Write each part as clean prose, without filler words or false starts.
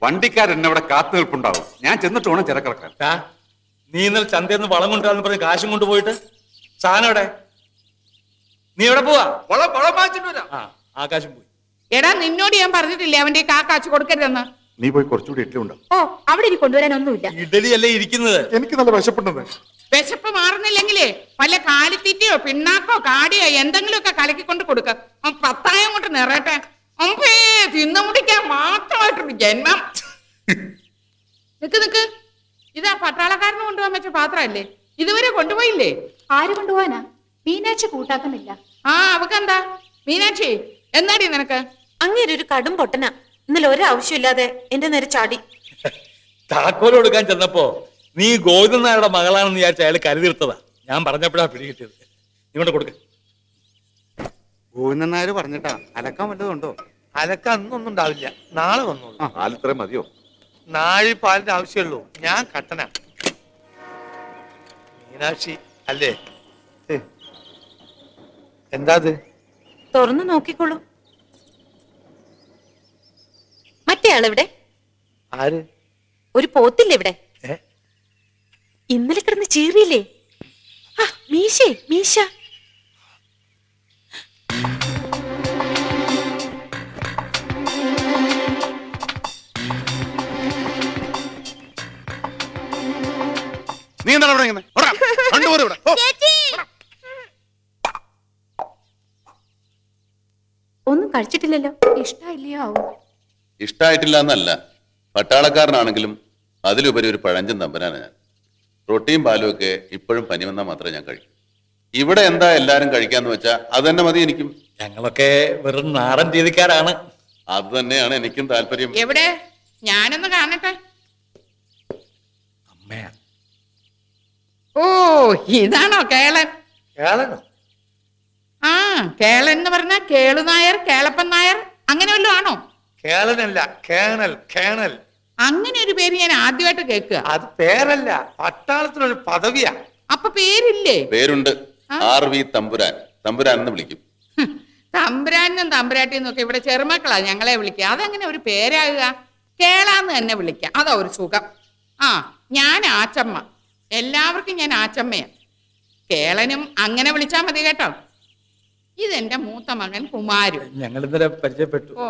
വണ്ടിക്കാരൻ അവിടെ കാത്തു നിൽപ്പുണ്ടാവും. ഞാൻ ചെന്നിട്ട് വേണം ചിരക്കിറക്കാൻ. നീ ഇന്നലെ ചന്തയിൽ വളം കൊണ്ടുവരാന്ന് പറഞ്ഞ് കാശും കൊണ്ടുപോയിട്ട് സാധനം എവിടെ? നീ എവിടെ പോവാ? വളം വാങ്ങിച്ചിട്ട് വരാം. ആകാശം പോയി. എടാ നിന്നോട് ഞാൻ പറഞ്ഞിട്ടില്ലേ അവന്റെ കാശ് കൊടുക്കരുതെന്ന്? നീ പോയി കുറച്ചുകൂടി ഇഡ്ഡലി ഉണ്ടാവും. ഓ അവിടെ ഇനി കൊണ്ടുവരാനൊന്നുമില്ല. ഇഡലി അല്ലേ ഇരിക്കുന്നത്. എനിക്ക് നല്ല വിശപ്പുണ്ടെന്ന്. വിശപ്പ് മാറുന്നില്ലെങ്കിലേ വല്ല കാലിത്തീറ്റയോ പിണ്ണാക്കോ കാടിയോ എന്തെങ്കിലുമൊക്കെ കലക്കിക്കൊണ്ട് കൊടുക്ക. 10,000 കൊണ്ട് നിറയട്ടെ. അമ്പേ തിന്നു മുടിക്കാൻ മാത്രമായിട്ടുണ്ട് ജന്മം. നിക്ക് ഇതാ പട്ടാളക്കാരന് കൊണ്ടുപോകാൻ വെച്ച പാത്രമല്ലേ? ഇതുവരെ കൊണ്ടുപോയില്ലേ? ആര് കൊണ്ടുപോവാനാ? മീനാക്ഷി കൂട്ടാക്കുന്നില്ല. അവക്കെന്താ? മീനാക്ഷി എന്നാടി നിനക്ക്? അങ്ങേര് ഒരു കടും പൊട്ടന. ഇന്നലെ ഒരാവശ്യമില്ലാതെ എന്റെ നേരെ ചാടി. താക്കോല് കൊടുക്കാൻ ചെന്നപ്പോ നീ ഗോവിന്ദൻ നായരുടെ മകളാണെന്ന് വിചാരിച്ച അയാൾ കരുതിർത്തതാ. ഞാൻ പറഞ്ഞപ്പോഴാ പിടികിട്ടിയത്. നീ കൊണ്ട് കൊടുക്ക. ഗോവിന്ദൻ നായർ പറഞ്ഞിട്ടാ അലക്കാൻ വല്ലതുണ്ടോ? അലക്കാൻ അന്നൊന്നും ഉണ്ടാവില്ല, നാളെ വന്നോളൂ. പാലിത്രയും മതിയോ? നാഴി പാലിന്റെ ആവശ്യമുള്ളൂ. ഞാൻ കട്ടന. മീനാക്ഷി അല്ലേ? എന്താ തുറന്നു നോക്കിക്കോളൂ. മറ്റേ ആളിവിടെ. ആര്? ഒരു പോത്തില്ലേ ഇവിടെ? ഇന്നലെ കിടന്ന് ചീറിയില്ലേ? മീശ നീ എന്താണ് ഇവിടെ ഇങ്ങനെ? ഒന്നും കഴിച്ചിട്ടില്ലല്ലോ. ഇഷ്ടമില്ലയോ? ഇഷ്ടായിട്ടില്ല എന്നല്ല, പട്ടാളക്കാരനാണെങ്കിലും അതിലുപരി ഒരു പഴഞ്ചൻ തമ്പനാണ് ഞാൻ. റൊട്ടിയും പാലും ഒക്കെ ഇപ്പോഴും പനി വന്നാൽ മാത്രമേ ഞാൻ കഴിക്കൂ. ഇവിടെ എന്താ എല്ലാരും കഴിക്കാന്ന് വെച്ചാ അത് തന്നെ മതി എനിക്കും. ഞങ്ങളൊക്കെ വെറും നാടൻ രീതിക്കാരാണ്. അത് തന്നെയാണ് എനിക്കും താല്പര്യം. എവിടെ? ഞാനൊന്ന് കാണട്ടെ. അമ്മയാ. ഓ ഇതാണോ കേളൻ? കേളനോ? കേളൻ എന്ന് പറഞ്ഞ കേളുനായർ, കേളപ്പൻ നായർ അങ്ങനെ വല്ലതും ആണോ? കേളനല്ല, കേണൽ. കേണൽ അങ്ങനെ ഒരു പേര് ഞാൻ ആദ്യമായിട്ട് കേൾക്കുക. അത് പേരല്ല, പട്ടാളത്തിനൊരു പദവിയാ. അപ്പൊ പേരില്ലേ? പേരുണ്ട്. RV തമ്പുരാൻ. തമ്പുരാൻ എന്ന് വിളിക്കും. തമ്പുരാനും തമ്പുരാട്ടിന്നും ഒക്കെ ഇവിടെ ചെറുമക്കളാ ഞങ്ങളെ വിളിക്കുക. അതെങ്ങനെ ഒരു പേരാകുക? കേളാന്ന് തന്നെ വിളിക്കാം, അതാ ഒരു സുഖം. ഞാൻ ആച്ചമ്മ. എല്ലാവർക്കും ഞാൻ ആച്ചമ്മയാ. കേളനും അങ്ങനെ വിളിച്ചാ മതി കേട്ടോ. ഇതെന്റെ മൂത്ത മകൻ കുമാരു. ഞങ്ങൾ ഇന്നലെ പരിചയപ്പെട്ടു. ഓ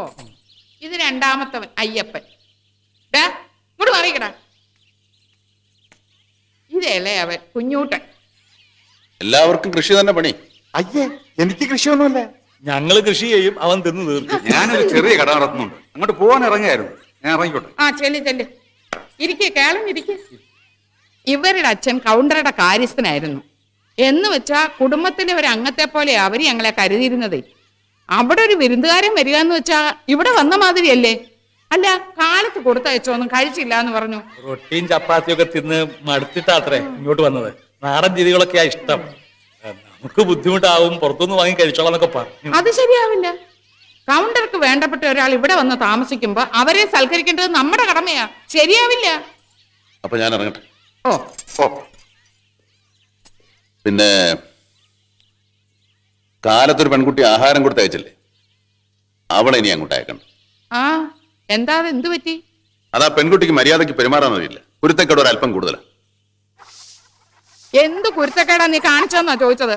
ഇത് രണ്ടാമത്തവൻ അയ്യപ്പൻ. ഇങ്ങോട്ട് മാറിക്കടാ. ഇതല്ലേ അവൻ കുഞ്ഞൂട്ടൻ. എല്ലാവർക്കും കൃഷി തന്നെ പണി. അയ്യേ, എനിക്ക് കൃഷിയൊന്നുമില്ല. ഞങ്ങള് കൃഷി ചെയ്യും, അവൻ തിന്നു തീർക്കും. ഞാനൊരു ചെറിയ കട നടത്തുന്നുണ്ട്. അങ്ങോട്ട് പോകാൻ ഇറങ്ങിയായിരുന്നു. ഞാൻ ഇറങ്ങിക്കോട്ടെ. ചെല്ലു ഇരിക്കേ കേളം ഇരിക്കേ. ഇവരുടെ അച്ഛൻ കൗണ്ടറുടെ കാര്യസ്ഥനായിരുന്നു. എന്ന് വെച്ചാ കുടുംബത്തിലെ ഒരു അംഗത്തെ പോലെ അവര് ഞങ്ങളെ കരുതിയിരുന്നതേ. അവിടെ ഒരു വിരുന്നുകാരൻ വരിക എന്ന് വെച്ചാ ഇവിടെ വന്ന മാതിരിയല്ലേ? അല്ല, കാലത്ത് കൊടുത്തയച്ചോന്നും കഴിച്ചില്ല എന്ന് പറഞ്ഞു. റൊട്ടിയും ചപ്പാത്തിയും ഒക്കെ തിന്ന് മടുത്തിട്ടാത്രേ ഇങ്ങോട്ട് വന്നത്. നാടൻ രീതികളൊക്കെയാ ഇഷ്ടം. നമുക്ക് ബുദ്ധിമുട്ടാവും, പുറത്തുനിന്ന് വാങ്ങി കഴിച്ചോളാം എന്നൊക്കെ പറഞ്ഞു. അത് ശരിയാവില്ല. കൗണ്ടർക്ക് വേണ്ടപ്പെട്ട ഒരാൾ ഇവിടെ വന്ന് താമസിക്കുമ്പോ അവരെ സൽക്കരിക്കേണ്ടത് നമ്മുടെ കടമയാ. ശരിയാവില്ല. അപ്പൊ ഞാൻ ഇറങ്ങട്ടെ. ഓ പിന്നെ കാലത്തൊരു പെൺകുട്ടി ആഹാരം കൊടുത്ത് അയച്ചല്ലേ, അവളെ ഇനി അങ്ങോട്ട് അയക്കണം. എന്താ എന്ത് പറ്റി? അതാ പെൺകുട്ടിക്ക് മര്യാദയ്ക്ക് പെരുമാറാൻ അറിയില്ല. കുരുത്തക്കേട് ഒരല്പം കൂടുതലാണ്. എന്ത് കുരുത്തക്കേടാ നീ കാണിച്ചെന്നാ ചോദിച്ചത്?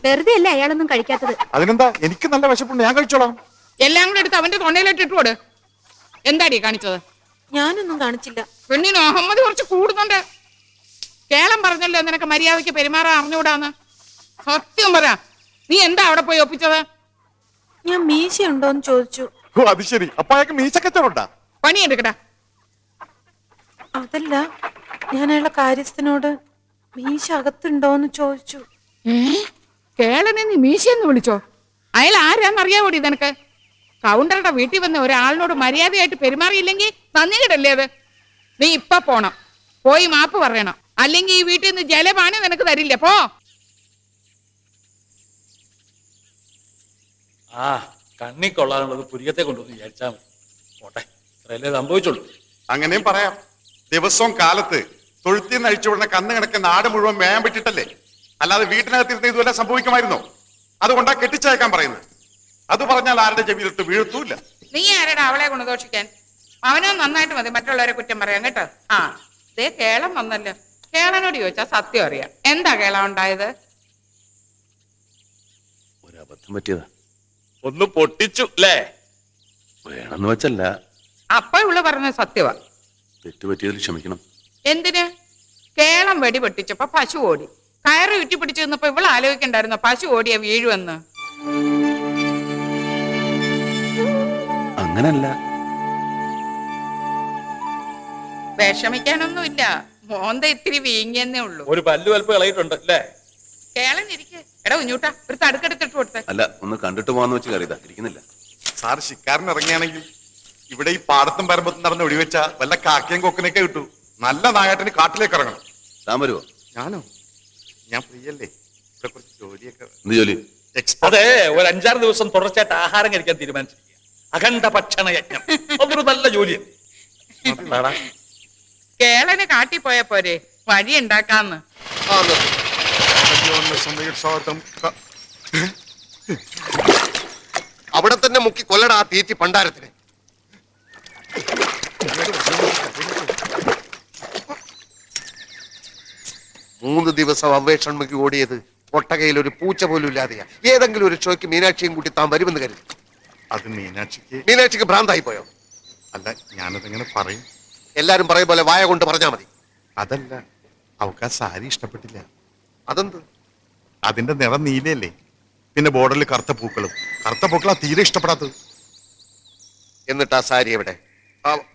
വെറുതെ അല്ല അയാളൊന്നും കഴിക്കാത്തത്. അതിനെന്താ, എനിക്ക് നല്ല വിശപ്പുണ്ട്, ഞാൻ കഴിച്ചോളാം. എല്ലാം കൂടെ എടുത്ത് അവന്റെ തൊണ്ടയിലിട്ട് ഇട്ടുകൊട്. എന്താടി കാണിച്ചത്? ഞാനൊന്നും കാണിച്ചില്ല. പെണ്ണിന് അഹമ്മദ് കുറച്ച് കൂടുന്നുണ്ട്. കേളം പറഞ്ഞല്ലോ നിനക്ക് മര്യാദയ്ക്ക് പെരുമാറാൻ അറിഞ്ഞുകൂടാന്ന്. സത്യം പറ, നീ എന്താ അവിടെ പോയി ഒപ്പിച്ചത്? ഞാൻ മീശ ഉണ്ടോന്ന് ചോദിച്ചു. ഓ അത് ശരി. അപ്പൊ അയാൾക്ക് മീശക്കച്ചവടാ? പണിയെടുക്കടാ. അതല്ല, ഞാൻ അയാളുടെ കാര്യസ്ഥനോട് മീശ അകത്തുണ്ടോന്ന് ചോദിച്ചു. കേളനെ നീ മീശയെന്ന് വിളിച്ചോ? അയാൾ ആരാന്നറിയാവോടി നിനക്ക്? കൗണ്ടറുടെ വീട്ടിൽ വന്ന ഒരാളിനോട് മര്യാദയായിട്ട് പെരുമാറിയില്ലെങ്കിൽ നന്ദികേടല്ലേ അത്? നീ ഇപ്പൊ പോണം, പോയി മാപ്പ് പറയണം. അല്ലെങ്കിൽ ഈ വീട്ടിൽ നിന്ന് ജലപാനം നിനക്ക് തരില്ല. പോ. കണ്ണി കൊള്ളാനുള്ളത് പുരികത്തെ കൊണ്ടുവന്ന് വിചാരിച്ചാൽ മതി. പോട്ടെ, അത്രയല്ലേ സംഭവിച്ചുള്ളൂ. അങ്ങനെയും പറയാം. ദിവസവും കാലത്ത് തൊഴുത്തിൽ നിന്ന് അഴിച്ചുവിടുന്ന കന്ന് കിടക്ക് നാട് മുഴുവൻ വേഗം വിട്ടിട്ടല്ലേ? അല്ലാതെ വീട്ടിനകത്തിരുന്ന് ഇതുവരെ സംഭവിക്കുമായിരുന്നോ? അതുകൊണ്ടാ കെട്ടിച്ചയക്കാൻ പറയുന്നത്. അത് പറഞ്ഞാൽ ആരുടെ ചെവിയിലിട്ട് വീഴ്ത്തൂല്ല. നീ ആരടാ അവളെ ഗുണദോഷിക്കാൻ? അവനോ നന്നായിട്ട് മതി മറ്റുള്ളവരെ കുറ്റം പറയാം കേട്ടോ. ആ ദേ കേളം വന്നല്ലോ. കേളനോട് ചോദിച്ചാ സത്യം അറിയാം. എന്താ കേളം ഉണ്ടായത്? ഒരബദ്ധം പറ്റിയതാ. ഒന്ന് പൊട്ടിച്ചു അല്ലേ? വേണമെന്ന് വെച്ചല്ല, അപ്പൊ ഇവള് പറഞ്ഞത് സത്യവാ. തെറ്റ് പറ്റിയതിൽ ക്ഷമിക്കണം. എന്തിന്? കേളം വെടി പൊട്ടിച്ചപ്പോ പശു ഓടി. കയറ് ചുറ്റി പിടിച്ചു നിന്നപ്പോ ഇവള് ആലോചിക്കണ്ടായിരുന്നോ പശു ഓടിയ വീഴുവെന്ന്? അങ്ങനല്ല. വിഷമിക്കാനൊന്നുമില്ല. മോന്ത ഇത്തിരി വീങ്ങിയെന്നേ ഉള്ളൂ. ഒരു പല്ലു വലുപ്പം ഇളയിട്ടുണ്ട് അല്ലേ? കേളൻ ഇരിക്കെ. എടാ കുഞ്ഞൂട്ടാ ഒരു തടുക്കെടുത്തിട്ട് കൊടുത്തേ. അല്ല, ഒന്ന് കണ്ടിട്ട് പോവാന്ന് വെച്ച് കയറിയതാ. ഇരിക്കുന്നില്ല. സാർ ശിക്കാരൻ ഇറങ്ങിയാണെങ്കിൽ ഇവിടെ ഈ പാടത്തും പരമ്പത്തും നടന്ന് ഒഴിവെച്ച വല്ല കാക്കയും കൊക്കനൊക്കെ കിട്ടൂ. നല്ല നായാട്ടിന് കാട്ടിലേക്ക് ഇറങ്ങണം. താൻ വരുവോ? ഞാനോ? ഞാൻ ഫ്രീ അല്ലേ? ഇവിടെ കുറച്ച് ജോലിയൊക്കെ. എന്ത് ജോലി? അതെ, ഒരു 5-6 ദിവസം തുടർച്ചയായിട്ട് ആഹാരം കഴിക്കാൻ തീരുമാനിച്ചിരിക്കുക. അഖണ്ഡ ഭക്ഷണ യജ്ഞം. അതൊരു നല്ല ജോലിയാണ്. കേളന് കാട്ടി പോയ പോരെ, വഴി ഉണ്ടാക്കാന്ന്. അവിടെ തന്നെ മുക്കി കൊല്ലട ആ തീറ്റി പണ്ടാരത്തിന്. മൂന്ന് ദിവസം അന്വേഷണമൊക്കെ ഓടിയത് ഒട്ടകയിൽ ഒരു പൂച്ച പോലും ഇല്ലാതെയാ. ഏതെങ്കിലും ഒരു ഷോയ്ക്ക് മീനാക്ഷിയും കൂട്ടി താൻ വരുമെന്ന് കരുതി. അത് മീനാക്ഷിക്ക് ഭ്രാന്തായി പോയോ? അല്ല, ഞാനതെങ്ങനെ പറയും? എല്ലാരും പറയും പോലെ വായ കൊണ്ട് പറഞ്ഞാ മതി. അതല്ല, അവൾക്ക് ആ സാരി ഇഷ്ടപ്പെട്ടില്ല. അതെന്ത്? അതിന്റെ നിറം നീലയല്ലേ, പിന്നെ ബോർഡറിൽ കറുത്ത പൂക്കളും. കറുത്ത പൂക്കളാ തീരെ ഇഷ്ടപ്പെടാത്തത്. എന്നിട്ട് ആ സാരി എവിടെ?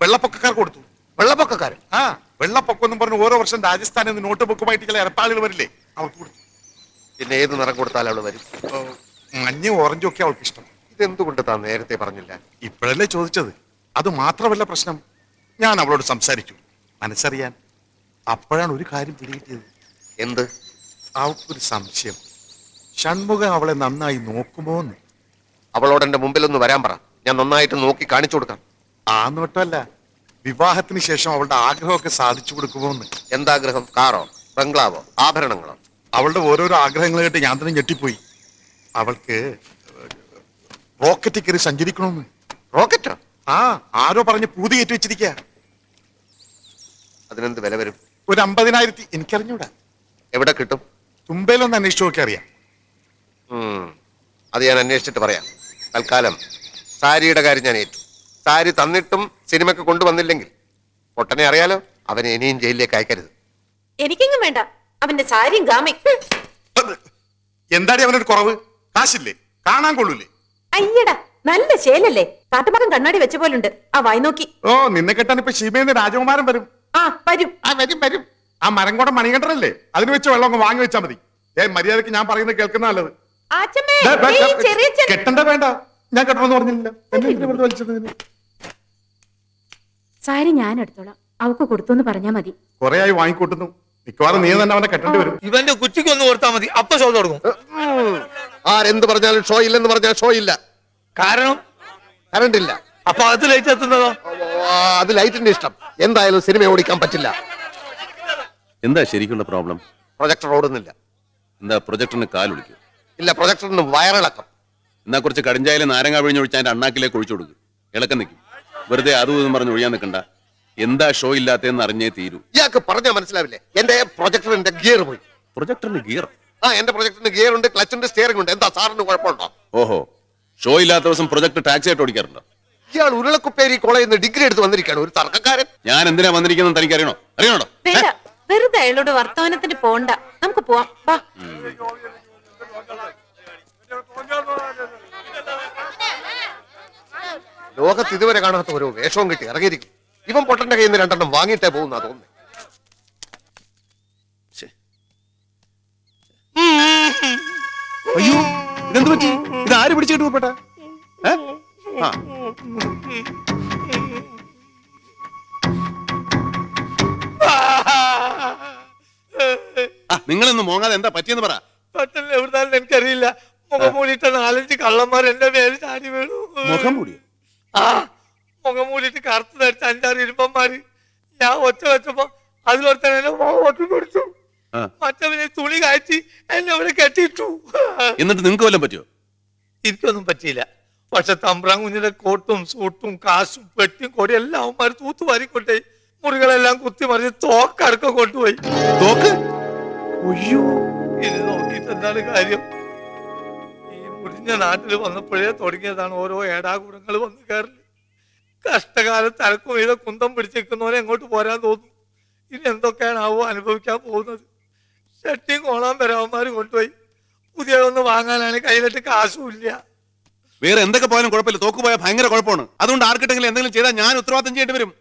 വെള്ളപ്പൊക്കക്കാർ കൊടുത്തു. വെള്ളപ്പൊക്കക്കാരൻ? ആ, വെള്ളപ്പൊക്കം എന്നും പറഞ്ഞ് ഓരോ വർഷം രാജസ്ഥാനിൽ നിന്ന് നോട്ട് ബുക്കുമായിട്ട് ചില ഇരപ്പാളുകൾ വരില്ലേ, അവർക്ക് കൊടുത്തു. പിന്നെ ഏത് നിറം കൊടുത്താൽ അവള് വരും? മഞ്ഞയും ഓറഞ്ചും ഒക്കെ അവൾക്ക് ഇഷ്ടം. ഇതെന്തുകൊണ്ട് താൻ നേരത്തെ പറഞ്ഞില്ല? ഇപ്പോഴല്ലേ ചോദിച്ചത്. അത് മാത്രമല്ല പ്രശ്നം, ഞാൻ അവളോട് സംസാരിച്ചു മനസ്സറിയാൻ. അപ്പോഴാണ് ഒരു കാര്യം പിടികിട്ടിയത്. എന്ത്? അവൾക്കൊരു സംശയം, ഷൺമുഖം അവളെ നന്നായി നോക്കുമോ എന്ന്. അവളോട് എന്റെ മുമ്പിലൊന്ന് വരാൻ പറ, ഞാൻ നന്നായിട്ട് നോക്കി കാണിച്ചു കൊടുക്കാം. ആ നോട്ടമല്ല, വിവാഹത്തിന് ശേഷം അവളുടെ ആഗ്രഹമൊക്കെ സാധിച്ചു കൊടുക്കുമോ എന്ന്. എന്താഗ്രഹം? കാറോ, ബംഗ്ലാവോ, ആഭരണങ്ങളോ? അവളുടെ ഓരോരോ ആഗ്രഹങ്ങൾ കേട്ട് ഞാൻ തന്നെ ഞെട്ടിപ്പോയി. അവൾക്ക് റോക്കറ്റിൽ കയറി സഞ്ചരിക്കണമെന്ന്. റോക്കറ്റോ? ആ, ആരോ പറഞ്ഞ് പൂതി കയറ്റി വെച്ചിരിക്കുക. അതിനെന്ത് വില വരും? ഒരു 50,000. എനിക്കറിഞ്ഞൂടാ. എവിടെ കിട്ടും? തുമ്പയിലൊന്ന് അന്വേഷിച്ചു നോക്കി അറിയാം. അത് ഞാൻ അന്വേഷിച്ചിട്ട് പറയാം. തൽക്കാലം സാരിയുടെ കാര്യം ഞാൻ ഏറ്റു. സാരി തന്നിട്ടും സിനിമയ്ക്ക് കൊണ്ടുവന്നില്ലെങ്കിൽ പൊട്ടനെ അറിയാലോ, അവനെ ഇനിയും ജയിലിലേക്ക് അയക്കരുത്. എനിക്കെങ്ങും വേണ്ട അവന്റെ സാരിയും ഗാമി. എന്താടി അവനൊരു കുറവ്? കാശില്ലേ? കാണാൻ കൊള്ളൂലേ? അയ്യടാ, നല്ല ശേലല്ലേ, കാട്ടുമകം കണ്ണാടി വെച്ച പോലുണ്ട് ആ വായി നോക്കി. ഓ, നിന്നെ കെട്ടാൻ ഇപ്പൊ ശിവേന്ന് രാജകുമാരൻ വരും. ആ വരും. ആ, വരും വരും. ആ മരംകോടം മണികണ്ഠനല്ലേ, അതിന് വെച്ച് വെള്ളം അങ്ങ് വാങ്ങി വെച്ചാൽ മതി. മര്യാദക്ക് ഞാൻ പറയുന്നത് കേൾക്കുന്ന നല്ലത്. ആച്ചമ്മേ, ദേ, ദേ ഈ ചെറിയ കെട്ടണ്ട, വേണ്ട. ഞാൻ കെട്ടണമെന്ന് പറഞ്ഞില്ല. എന്നെ ഇതിന് വെറുതെ വലിച്ചത്. സാരി ഞാൻ എടുത്തോളാം, അവക്ക് കൊടുത്തോന്ന് പറഞ്ഞാ മതി. കുറെ ആയി വാങ്ങിക്കൂട്ടുന്നു. മിക്കവാറും നീ തന്നെ അവനെ കെട്ടേണ്ടി വരും. ഇവന്റെ കുറ്റിക്ക് ഒന്ന് കൊടുത്താൽ മതി, അപ്പൊ ഷോ തുടങ്ങും. ആരെന്ത് പറഞ്ഞാലും ഷോ ഇല്ലെന്ന് പറഞ്ഞാൽ ഷോ ഇല്ല. കാരണം കറണ്ട് ഇല്ല. അപ്പൊ അത് ലൈറ്റ് എത്തുന്നതോ? അത് ലൈറ്റിന്റെ ഇഷ്ടം. എന്തായാലും സിനിമ ഓടിക്കാൻ പറ്റില്ല. എന്താ ശരിക്കുള്ള പ്രോബ്ലം? പ്രൊജക്ടർ ഓടുന്നില്ല. എന്താ പ്രൊജക്ടറിന് കാലൊളിക്കും? ഇല്ല, പ്രൊജക്ടറിന് വയറിളക്കം. എന്നാ കുറച്ച് കടിഞ്ചായാല് നാരങ്ങ പിഴിഞ്ഞൊഴിച്ച് അതിന്റെ അണ്ണാക്കിലേക്ക് ഒഴിച്ചു കൊടുക്കും. ഇളക്കം നിൽക്കും. വെറുതെ അതും ഇതും പറഞ്ഞ് ഒഴിയാൻ നിൽക്കണ്ട. എന്താ ഷോ ഇല്ലാത്തതെന്ന് അറിഞ്ഞേ തീരൂ. ഇയാൾക്ക് പറഞ്ഞാൽ മനസ്സിലാവില്ലേ? എന്റെ പ്രൊജക്ടറിന്റെ ഗിയർ പോയി. പ്രൊജക്ടറിന് ഗിയർ? ആ, എന്റെ പ്രൊജക്ടറിന് ഗിയർ ഉണ്ട്, ക്ലച്ചിന്റെ സ്റ്റിയറിംഗ് ഉണ്ട്. എന്താ സാറിന് കുഴപ്പമുണ്ടോ? ഓഹോ, ഷോ ഇല്ലാത്ത ദിവസം പ്രൊജക്ട് ടാക്സി ആയിട്ട് ഓടിക്കാറുണ്ടോ? ഇയാൾ ഉരുളക്കുപ്പേരി കോളേജിൽ നിന്ന് ഡിഗ്രി എടുത്ത് വന്നിരിക്കുകയാണ്, ഒരു തർക്കക്കാരൻ. ഞാൻ എന്തിനാ വന്നിരിക്കുന്നത് തനിക്ക് അറിയണോ? അറിയണോ? വേണ്ട, വെറുതെ അയാളോട് വർത്തമാനത്തിന് പോണ്ട, നമുക്ക് പോവാം. വാ. ലോകത്ത് ഇതുവരെ കാണാത്ത ഓരോ വേഷവും കിട്ടി ഇറങ്ങിയിരിക്കും. ഇവൻ പൊട്ടന്റെ കയ്യിൽ നിന്ന് 2 വാങ്ങിയിട്ടേ പോകുന്ന തോന്നുന്നു. അയ്യോ, ഇതെന്ത് പറ്റി? ഇത് ആര് പിടിച്ചിട്ട് പോപ്പെട്ട? നിങ്ങളൊന്ന് മോങ്ങാതെ എന്താ പറ്റിയെന്ന് പറ. പെട്ടെന്ന് എവിടുന്നാലും എനിക്കറിയില്ല, മുഖം മൂടിയിട്ട 4-5 കള്ളന്മാർ എന്റെ മേലെ ചാടി വീണു. മുഖം മൂടിയോ? ആ, മുഖം മൂടിയിട്ട് കറുത്ത് ധരിച്ച 5-6 ഇരുമ്പന്മാര്. ഞാൻ ഒച്ച വെച്ചപ്പോ അതിലൊരുത്തനെ ഒറ്റ പിടിച്ചു. മറ്റവനെ തുണി കയറ്റി എന്നെ അവിടെ കെട്ടിയിട്ടു. എന്നിട്ട് നിങ്ങൾക്ക് വല്ലതും പറ്റിയോ? എനിക്കൊന്നും പറ്റിയില്ല. പക്ഷെ തമ്പ്രാൻ കുഞ്ഞിന്റെ കോട്ടും സൂട്ടും കാശും പെട്ടിയും കൊടിയും എല്ലാം അവന്മാർ തൂത്തുവാരിക്കൊണ്ടേ മുറികളെല്ലാം കുത്തിമറിച്ച് തോക്കടക്കം കൊണ്ടുപോയി. തോക്ക് ഇനി നോക്കിയിട്ട് എന്താണ് കാര്യം? ഈ മുടിഞ്ഞ നാട്ടിൽ വന്നപ്പോഴേ തുടങ്ങിയതാണ് ഓരോ ഏടാകൂടങ്ങൾ വന്നു കയറല്. കഷ്ടകാലത്ത് അലക്കും ചെയ്ത കുന്തം പിടിച്ചിരിക്കുന്നവരെ എങ്ങോട്ട് പോരാൻ തോന്നും. ഇനി എന്തൊക്കെയാണാവോ അനുഭവിക്കാൻ പോകുന്നത്. ഷട്ടിയും കോളാൻ വരാവന്മാര് കൊണ്ടുപോയി. പുതിയതൊന്ന് വാങ്ങാനാണ് കയ്യിലിട്ട് കാശും ഇല്ല. വേറെ എന്തൊക്കെ പോയാലും കുഴപ്പമില്ല, തോക്ക് പോയാൽ ഭയങ്കര കുഴപ്പമാണ്. അതുകൊണ്ട് ആർക്കിട്ടെങ്കിലും എന്തെങ്കിലും ചെയ്താൽ ഞാൻ ഉത്തരവാദിത്തം ചെയ്യേണ്ടി വരും.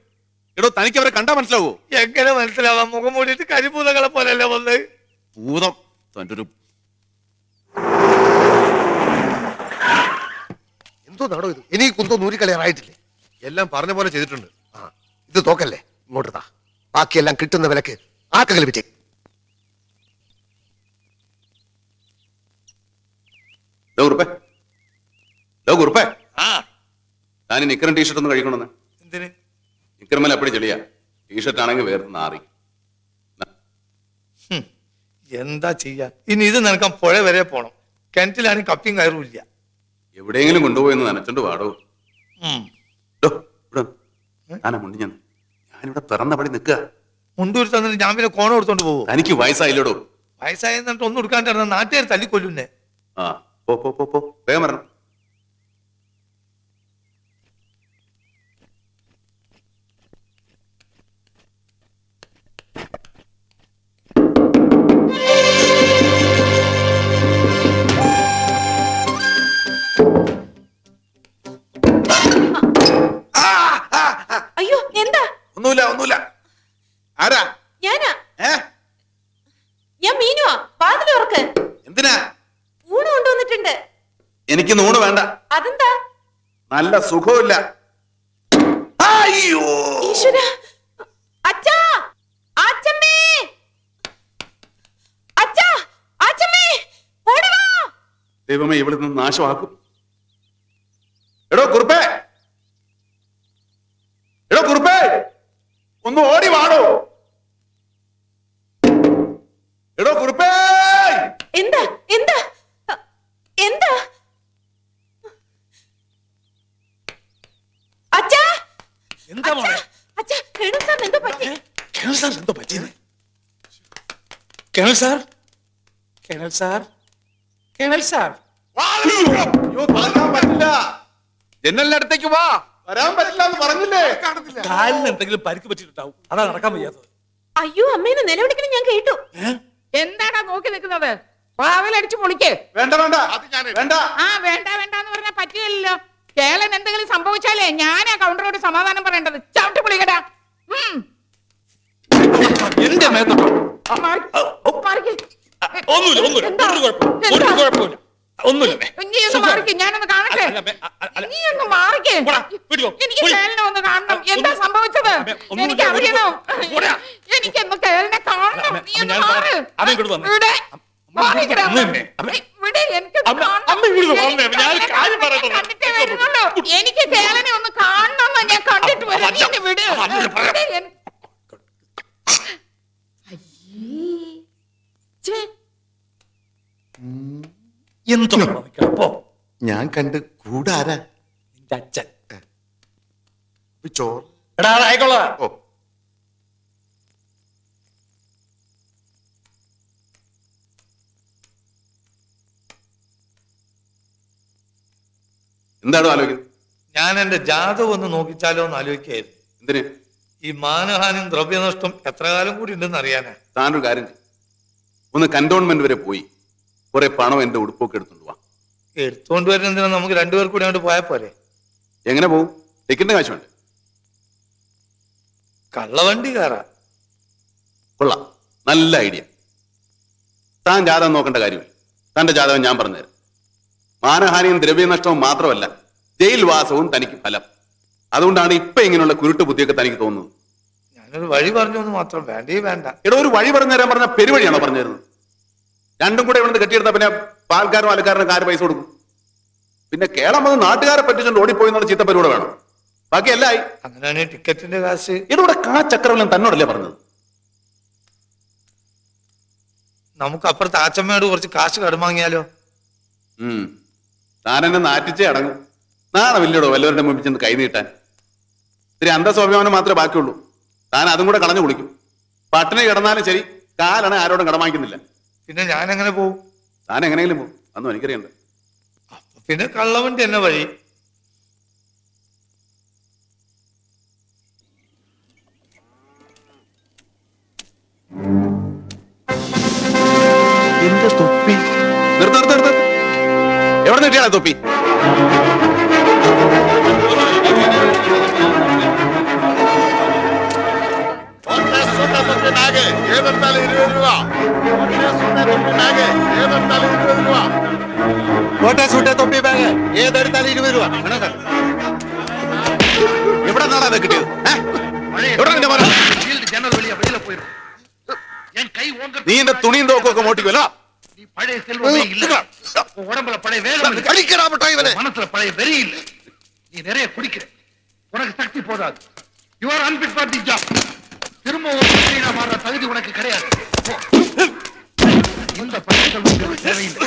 എടോ, തനിക്ക് അവരെ കണ്ടാ മനസ്സിലാവോ? എങ്ങനെ മനസ്സിലാവാം? മുഖം മൂടിയിട്ട് കരിഭൂതങ്ങളെ പോലെയല്ലേ വന്നത്. ഭൂതം തന്റെ ഒരു എന്തോ നാടോ ഇത്? ഇനി കുന്തോ നൂരിക്കളയാറായിട്ടില്ലേ? എല്ലാം പറഞ്ഞ പോലെ ചെയ്തിട്ടുണ്ട്. ആ, ഇത് തോക്കല്ലേ, ഇങ്ങോട്ട് താ. ബാക്കിയെല്ലാം കിട്ടുന്ന വിലക്ക് ആർക്കെങ്കിലും വിറ്റേ. കുറുപ്പേ, ആ ഞാൻ നിക്കറും ടീഷർട്ട് ഒന്ന് കഴിക്കണമെന്ന്. എന്തിന്? നിക്കറുമല്ല അപ്പടി ചെളിയാ, ടീഷർട്ട് ആണെങ്കിൽ വേർത്ത് നാറി. എന്താ ചെയ്യാ? ഇനി ഇത് നനക്കാൻ പുഴ വരെ പോണം. കിണറ്റിലാണെങ്കിൽ കപ്പിയും കയറും ഇല്ല. എവിടെയെങ്കിലും കൊണ്ടുപോയെന്ന് നനച്ചോണ്ട് പാടോ. ഞാനിവിടെ പിറന്നപടി നിൽക്കുക. മുണ്ടൂർ തന്നിട്ട് ഞാൻ പിന്നെ കോണം എടുത്തോണ്ട് പോകും. തനിക്ക് വയസ്സായില്ലോടോ. വയസ്സായി എന്നിട്ട് ഒന്നും എടുക്കാണ്ടിരുന്ന നാട്ടുകാർ തല്ലിക്കൊല്ലുന്നേ. ആ പോ പോ പോ പോ, വേഗം വരണം. അയ്യോ എന്താ? ഒന്നുമില്ല ഒന്നുമില്ല. ആരാ? ഞാനാ. ഏ ഞാൻ മീനുവാ. വാതിൽ തുറക്ക്. എന്തിനാ? ഊണ് കൊണ്ടുവന്നിട്ടുണ്ട്. എനിക്ക് നൂണ് വേണ്ട. അതെന്താ? നല്ല സുഖമില്ല. അയ്യോ, ഈശ്വര. അച്ഛാ, ആച്ചമ്മേ, അച്ഛാ, ആച്ചമ്മേ, ഓടി വാ. ദൈവമേ, ഇവിടെ നിന്ന് നാശമാക്കും. എടോ കുറുപ്പേ, എടോ കുറുപ്പേ, ഒന്ന് ഓടി വാടോ. എടോ കുറുപ്പേ. എന്താ എന്താ എന്താ? അച്ഛാ, എന്താ മോളെ? അച്ഛാ, കേണു സാർ എന്തോ പറ്റി? കേണൽ സാർ എന്തോ പറ്റിയെന്ന്? Colonel sir, colonel sir, colonel sir. അയ്യോ, വരാൻ പറ്റില്ല. ജനലിന്റെ അടുത്തേക്ക് വാ. വരാൻ പറ്റില്ല എന്ന് പറഞ്ഞില്ലേ? കാലിന് എന്തെങ്കിലും പരിക്ക് പറ്റിയിട്ടുണ്ടാവും, അതാ നടക്കാൻ വയ്യാത്തത്. അയ്യോ, അമ്മേനെ നിലവിളിക്കണം ഞാൻ കേട്ടു. എന്താടാ നോക്കി നിൽക്കുന്നത്? വാതിലടിച്ചു പൊളിക്ക്. വേണ്ട വേണ്ട വേണ്ട. ആ വേണ്ട വേണ്ട എന്ന് പറഞ്ഞാൽ പറ്റില്ലല്ലോ. കേളൻ എന്തെങ്കിലും സംഭവിച്ചാലേ ഞാനാ കൗണ്ടറോട് സമാധാനം പറയേണ്ടത്. ചവിട്ടി പൊളിക്കടാ. എന്റെ മേത്തോട്ടോ. ഒന്നുമില്ല, ഒന്നുമില്ല, ഒരു കുഴപ്പമില്ല, ഒരു കുഴപ്പമില്ല, ഒന്നുമില്ല. നീ ഒന്ന് മാറിക്ക്, ഞാനൊന്ന് കാണട്ടെ. നീ ഒന്ന് മാറിക്ക്. എനിക്ക് കേളനെ ഒന്ന് കാണണം. എന്താ സംഭവിച്ചത്? എനിക്ക് അറിയണം. എനിക്കൊന്ന് കേളനെ കാണണം. നീ ഒന്ന് മാറ്. ഇവിടെ മാറിക്കടാ. ഇവിടെ എനിക്കൊന്ന് കണ്ടിട്ടേ വരുന്നുള്ളൂ. എനിക്ക് കേളനെ ഒന്ന് കാണണം. ഞാൻ കണ്ടിട്ട് വരാം. നീ എന്നെ വിട്. എന്തോ പോ. ഞാൻ കണ്ട് കൂടാരാ? നിന്റെ അച്ഛൻ. ചോറ് എടാ ആയിക്കോളാ. ഓ, എന്താണോ ആലോചിക്കുന്നത്? ഞാൻ എന്റെ ജാതകം ഒന്ന് നോക്കിച്ചാലോ എന്ന് ആലോചിക്കായിരുന്നു. എന്തിന്? ഈ മാനഹാനിയും ദ്രവ്യനഷ്ടം എത്ര കാലം കൂടി ഉണ്ടെന്ന് അറിയാനാ. താനൊരു കാര്യം ചെയ്യ്. ഒന്ന് കന്റോൺമെന്റ് വരെ പോയി കുറെ പണം എന്റെ ഉടുപ്പൊക്കെ എടുത്തോണ്ട് വാ. എടുത്തോണ്ട് വരുന്നതിനാ നമുക്ക് രണ്ടുപേർ കൂടി അങ്ങോട്ട് പോയാൽ പോരെ? എങ്ങനെ പോകും? ടിക്കറ്റിന്റെ കാശ് വേണ്ടേ? കള്ളവണ്ടി കയറാ. കൊള്ളാം, നല്ല ഐഡിയ. താൻ ജാതകം നോക്കേണ്ട കാര്യമില്ല. തന്റെ ജാതകം ഞാൻ പറഞ്ഞുതരാം. മാനഹാനിയും ദ്രവ്യനഷ്ടവും മാത്രമല്ല, ജയിൽവാസവും തനിക്ക് ഫലം. അതുകൊണ്ടാണ് ഇപ്പൊ ഇങ്ങനെയുള്ള കുരുട്ട് ബുദ്ധിയൊക്കെ തനിക്ക് തോന്നുന്നത്. ഞാനൊരു വഴി പറഞ്ഞു എന്ന് മാത്രം. വേണ്ടേ വേണ്ട. എടോ, ഒരു വഴി പറഞ്ഞു തരാൻ പറഞ്ഞ പെരുവഴിയാണോ പറഞ്ഞു തരുന്നത്? രണ്ടും കൂടെ ഇവിടെ കെട്ടിയെടുത്താൽ പിന്നെ പാൽക്കാരും അലക്കാരനും കാര് പൈസ കൊടുക്കും. പിന്നെ കേരളം വന്ന് നാട്ടുകാരെ പറ്റിച്ചുകൊണ്ട് ഓടിപ്പോയി എന്നുള്ള ചീത്ത പരിപാടി വേണം. ബാക്കി എല്ലായി. അങ്ങനെയാണെങ്കിൽ ടിക്കറ്റിന്റെ കാശ് ഇതിവിടെ ചക്രവെല്ലാം തന്നോടല്ലേ പറഞ്ഞത്? നമുക്ക് അപ്പുറത്ത് ആച്ചമ്മയോട് കുറച്ച് കാശ് കടം വാങ്ങിയാലോ? താനെന്നെ നാറ്റിച്ചേ അടങ്ങും. നാണമില്ലടോ വല്ലവരുടെ മുമ്പിൽ ചെന്ന് കൈ നീട്ടാൻ. ഇത്തിരി അന്തസ്വാഭിമാനം മാത്രമേ ബാക്കിയുള്ളൂ. താൻ അതും കൂടെ കളഞ്ഞു കുളിക്കും. പട്ടിണി കിടന്നാലും ശരി, കാലാണ് ആരോടും കടം വാങ്ങിക്കുന്നില്ല. പിന്നെ ഞാൻ എങ്ങനെ പോകും? താൻ എങ്ങനെയെങ്കിലും പോകും, അന്നും എനിക്കറിയണ്ട. പിന്നെ കള്ളവണ്ടി എന്നെ വഴി. എന്റെ തൊപ്പി നിർത്ത്. എവിടെ നീട്ടിയാണ് തൊപ്പി? ഏതെടുത്താലും 20 രൂപ. കോട്ട സൂട്ടെ തൊപ്പി ബാഗ് ഏതെടുത്താലും 20 രൂപ. എവിടെ നിന്നാണ് അത് കിട്ടിയത്? എവിടെ നിന്റെ മോനെ? നീ എന്റെ തുണിയും തോക്കൊക്കെ മോട്ടിക്കുമല്ലോ. உடம்புல பழைய வேலை கடிக்கிறா மட்டும் இவனை. மனசுல பழைய வெறி இல்ல. நீ நிறைய குடிக்கிற, உனக்கு சக்தி போதாது. You are unfit for the job. திரும்ப ஒரு மனிதனா மாற தகுதி உனக்கு கிடையாது. இந்த பழக்கம் உங்களுக்கு தேவையில்லை.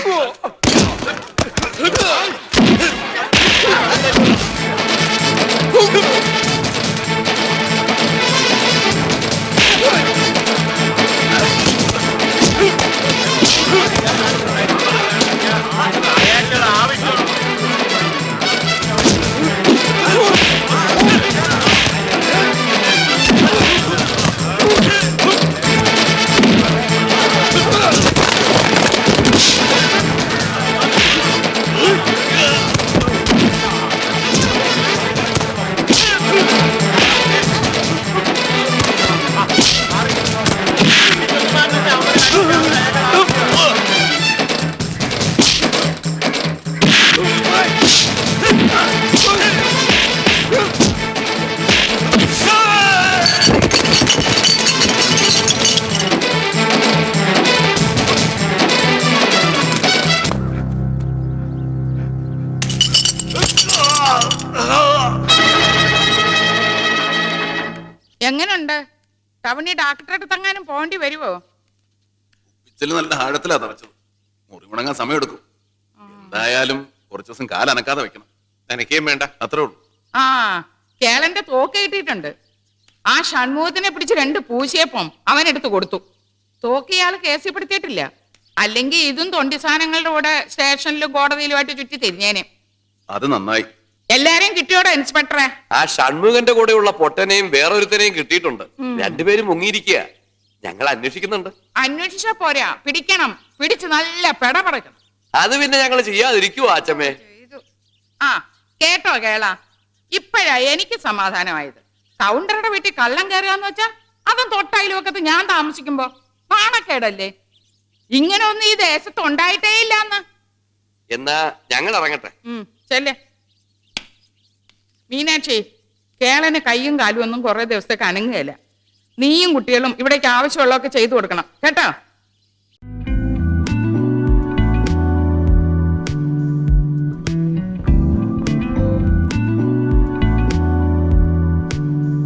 എങ്ങനുണ്ട്? ടവണി ഡാക്ടറെ അടുത്ത് എങ്ങാനും പോകേണ്ടി വരുവോ? പിച്ചില് നല്ല ആഴത്തിലാ തറച്ചത്. മുറി ഉണങ്ങാൻ സമയമെടുക്കും. എന്തായാലും കുറച്ചു ദിവസം കാലനക്കാതെ വെക്കണം. നനയ്ക്കുകയും വേണ്ട, അത്രേ ഉള്ളൂ. ആ കേളന്റെ തോക്ക് കിട്ടിയിട്ടുണ്ട്. ആ ഷൺമുഖത്തിനെ പിടിച്ച് 2 പൂശിയപ്പം അവനെടുത്ത് കൊടുത്തു. തോക്ക് ഇയാൾ കേസിൽപ്പെടുത്തിയിട്ടില്ല. അല്ലെങ്കിൽ ഇതും തൊണ്ടി സാധനങ്ങളുടെ കൂടെ സ്റ്റേഷനിലും കോടതിയിലുമായിട്ട് ചുറ്റി തിരിഞ്ഞേനെ. അത് നന്നായി. എല്ലാരെയും കിട്ടിയോടെ ഇൻസ്പെക്ടറെ? ആ ഷൺമുഖന്റെ കൂടെയുള്ള പൊട്ടനെയും വേറൊരുത്തനെയും കിട്ടിയിട്ടുണ്ട്. രണ്ടുപേരും മുങ്ങിയിരിക്കുക. ഞങ്ങൾ അന്വേഷിക്കുന്നുണ്ട്. അന്വേഷിച്ചാ പോരാ, പിടിക്കണം. പിടിച്ച് നല്ല പെടപടക്കണം. അത് പിന്നെ ഞങ്ങൾ ചെയ്യാതിരിക്കുവോ ആച്ചമ്മേ? ആ കേട്ടോ കേള, ഇപ്പോഴാ എനിക്ക് സമാധാനമായത്. കൗണ്ടറുടെ വീട്ടിൽ കള്ളം കയറുകയെന്ന് വെച്ചാ അതും തൊട്ടയിലുമൊക്കത്ത് ഞാൻ താമസിക്കുമ്പോ നാണക്കേടല്ലേ? ഇങ്ങനെ ഒന്നും ഈ ദേശത്ത് ഉണ്ടായിട്ടേ ഇല്ലാന്ന്. എന്നാ ഞങ്ങൾ ഇറങ്ങട്ടെ. ചെല്ലേ മീനാക്ഷി, കേളന് കയ്യും കാലും ഒന്നും കുറെ ദിവസത്തേക്ക് അനങ്ങുകയില്ല. നീയും കുട്ടികളും ഇവിടേക്ക് ആവശ്യമുള്ളതൊക്കെ ചെയ്തു കൊടുക്കണം കേട്ടോ.